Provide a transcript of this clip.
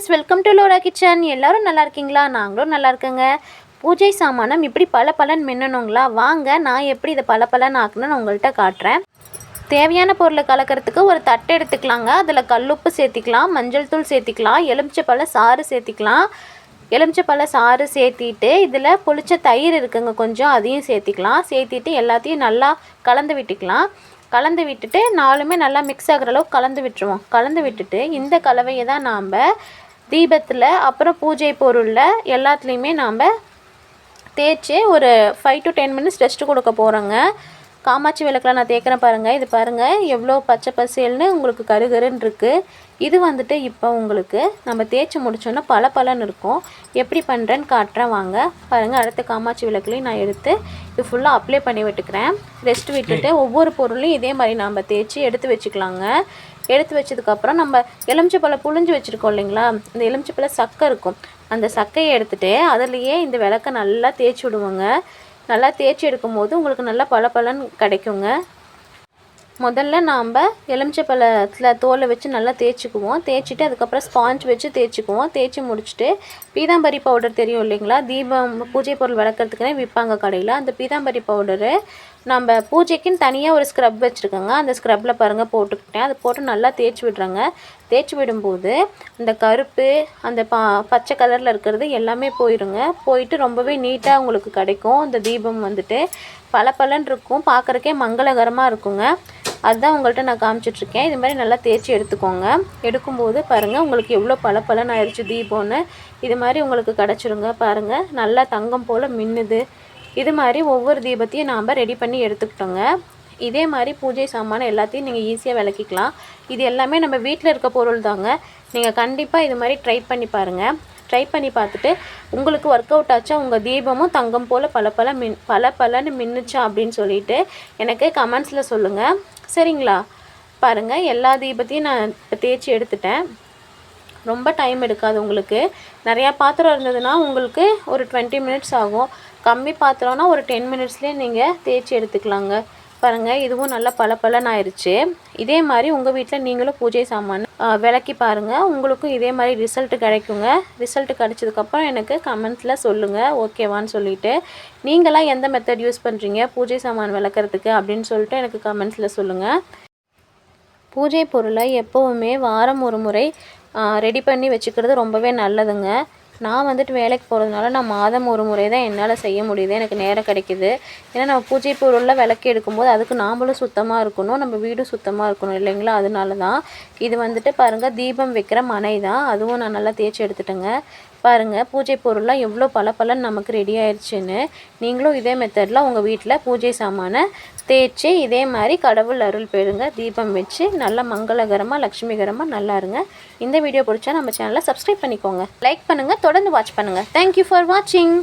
Friends, welcome to Lola kitchen. எல்லோரும் நல்லா இருக்கீங்களா? நாங்களும் நல்லா இருக்கேங்க. பூஜை சாமானம் இப்படி பளபளன்னு மின்னணுங்களா? வாங்க, நான் எப்படி இதை பளபளன்னு ஆக்கணும்னு உங்கள்கிட்ட காட்டுறேன். தேவையான பொருளை கலக்கிறதுக்கு ஒரு தட்டு எடுத்துக்கலாங்க. அதில் கல்லுப்பு சேர்த்திக்கலாம், மஞ்சள் தூள் சேர்த்திக்கலாம், எலுமிச்சைப்பழ சாறு சேர்த்திக்கலாம். எலுமிச்சைப்பழ சாறு சேர்த்திட்டு இதில் புளிச்ச தயிர் இருக்குங்க கொஞ்சம், அதையும் சேர்த்திக்கலாம். சேர்த்திட்டு எல்லாத்தையும் நல்லா கலந்து விட்டுக்கலாம். கலந்து விட்டுட்டு நாலுமே நல்லா மிக்ஸ் ஆகிற அளவுக்கு கலந்து விட்டுருவோம். கலந்து விட்டுட்டு இந்த கலவையை தான் நாம் தீபத்தில் அப்புறம் பூஜை பொருளில் எல்லாத்துலேயுமே நாம் தேய்ச்சி ஒரு 5 to 10 மினிட்ஸ் ரெஸ்ட்டு கொடுக்க போகிறோங்க. காமாட்சி விளக்கில் நான் தேய்க்கிறேன் பாருங்கள். இது பாருங்கள் எவ்வளோ பச்சை பசேல்னு உங்களுக்கு கருகருன்னு இருக்குது. இது வந்துட்டு இப்போ உங்களுக்கு நம்ம தேய்ச்சி முடிச்சோன்னா பளபளன்னு இருக்கும். எப்படி பண்ணுறேன்னு காட்டுறேன் வாங்க. பாருங்கள், அடுத்த காமாட்சி விளக்குலையும் நான் எடுத்து இது ஃபுல்லாக அப்ளை பண்ணி விட்டுக்கிறேன். ரெஸ்ட் விட்டுட்டு ஒவ்வொரு பொருளையும் இதே மாதிரி நம்ம தேய்ச்சி எடுத்து வச்சுக்கலாங்க. எடுத்து வச்சதுக்கப்புறம் நம்ம எலுமிச்சைப்பழம் புழிஞ்சு வச்சுருக்கோம் இல்லைங்களா, இந்த எலுமிச்சைப்பழ சக்கை இருக்கும், அந்த சக்கையை எடுத்துகிட்டு அதிலையே இந்த விளக்கை நல்லா தேய்ச்சி விடுவோங்க. நல்லா தேய்ச்சி எடுக்கும்போது உங்களுக்கு நல்லா பளபளன்னு கிடைக்குங்க. முதல்ல நாம் எலுமிச்சைப்பழத்தில் தோலை வச்சு நல்லா தேய்ச்சிக்குவோம். தேய்ச்சிட்டு அதுக்கப்புறம் ஸ்பாஞ்ச் வச்சு தேய்ச்சிக்குவோம். தேய்ச்சி முடிச்சுட்டு பீதாம்பரி பவுடர் தெரியும் இல்லைங்களா, தீபம் பூஜை பொருள் விளக்கிறதுக்குனே விற்பாங்க கடையில். அந்த பீதாம்பரி பவுடரு நம்ம பூஜைக்குன்னு தனியாக ஒரு ஸ்க்ரப் வச்சுருக்கோங்க. அந்த ஸ்க்ரப்பில் பாருங்கள் போட்டுக்கிட்டேன். அது போட்டு நல்லா தேய்ச்சி விடுறேங்க. தேய்ச்சி விடும்போது அந்த கருப்பு அந்த பச்சை கலரில் இருக்கிறது எல்லாமே போயிடுங்க. போயிட்டு ரொம்பவே நீட்டாக உங்களுக்கு கிடைக்கும். அந்த தீபம் வந்துட்டு பளபளன்னு இருக்கும், பார்க்குறக்கே மங்களகரமாக இருக்குங்க. அதுதான் உங்கள்கிட்ட நான் காமிச்சிட்ருக்கேன். இது மாதிரி நல்லா தேய்ச்சி எடுத்துக்கோங்க. எடுக்கும்போது பாருங்கள் உங்களுக்கு எவ்வளோ பளபளன்னு ஆயிடுச்சு தீபம்னு. இது மாதிரி உங்களுக்கு கிடச்சிருங்க. பாருங்கள் நல்லா தங்கம் போல் மின்னுது. இது மாதிரி ஒவ்வொரு தீபத்தையும் நாம் ரெடி பண்ணி எடுத்துக்கிட்டோங்க. இதே மாதிரி பூஜை சாமான எல்லாத்தையும் நீங்கள் ஈஸியாக விளக்கிக்கலாம். இது எல்லாமே நம்ம வீட்டில் இருக்க பொருள் தாங்க. நீங்கள் கண்டிப்பாக இது மாதிரி ட்ரை பண்ணி பாருங்கள். ட்ரை பண்ணி பார்த்துட்டு உங்களுக்கு ஒர்க் அவுட் ஆச்சா, உங்கள் தீபமும் தங்கம் போல் பளபளன்னு மின்னுச்சா அப்படின்னு சொல்லிவிட்டு எனக்கு கமெண்ட்ஸில் சொல்லுங்கள். சரிங்களா? பாருங்கள், எல்லா தீபத்தையும் நான் இப்போ தேய்ச்சி எடுத்துட்டேன். ரொம்ப டைம் எடுக்காது உங்களுக்கு. நிறையா பாத்திரம் இருந்ததுன்னா உங்களுக்கு ஒரு 20 மினிட்ஸ் ஆகும். கம்மி பாத்திரம்னா ஒரு 10 மினிட்ஸ்லேயே நீங்கள் தேய்ச்சி எடுத்துக்கலாங்க. பாருங்கள், இதுவும் நல்லா பளபளன்னு ஆயிடுச்சு. இதே மாதிரி உங்கள் வீட்டில் நீங்களும் பூஜை சாமான் விளக்கி பாருங்கள். உங்களுக்கும் இதே மாதிரி ரிசல்ட் கிடைக்குங்க. ரிசல்ட் கிடைச்சதுக்கப்புறம் எனக்கு கமெண்ட்ஸில் சொல்லுங்கள் ஓகேவான்னு சொல்லிவிட்டு. நீங்களாம் எந்த மெத்தட் யூஸ் பண்ணுறீங்க பூஜை சாமான் விளக்கிறதுக்கு அப்படின்னு சொல்லிட்டு எனக்கு கமெண்ட்ஸில் சொல்லுங்கள். பூஜை பொருளை எப்போவுமே வாரம் ஒரு முறை ரெடி பண்ணி வச்சுக்கிறது ரொம்பவே நல்லதுங்க. நான் வந்துட்டு வேலைக்கு போகிறதுனால நான் மாதம் ஒரு முறை தான் என்னால் செய்ய முடியுது. எனக்கு நேரம் கிடைக்கிது. ஏன்னா நம்ம பூஜை பொருளில் விளக்கி எடுக்கும்போது அதுக்கு நாமளும் சுத்தமாக இருக்கணும், நம்ம வீடும் சுத்தமாக இருக்கணும் இல்லைங்களா. அதனால தான் இது வந்துட்டு பாருங்கள் தீபம் வைக்கிற மனை தான். அதுவும் நான் நல்லா தேய்ச்சி எடுத்துட்டேங்க. பாருங்கள் பூஜை பொருள்லாம் எவ்வளோ பளபளன்னு நமக்கு ரெடி ஆயிடுச்சுன்னு. நீங்களும் இதே மெத்தடில் உங்கள் வீட்டில் பூஜை சாமானை தேய்ச்சி இதே மாதிரி கடவுள் அருள் பெறுங்க. தீபம் வச்சு நல்லா மங்களகரமாக லக்ஷ்மிகரமாக நல்லா இருங்க. இந்த வீடியோ பிடிச்சா நம்ம சேனலை சப்ஸ்கிரைப் பண்ணிக்கோங்க, லைக் பண்ணுங்கள், தொடர்ந்து வாட்ச் பண்ணுங்கள். தேங்க்யூ ஃபார் வாட்சிங்.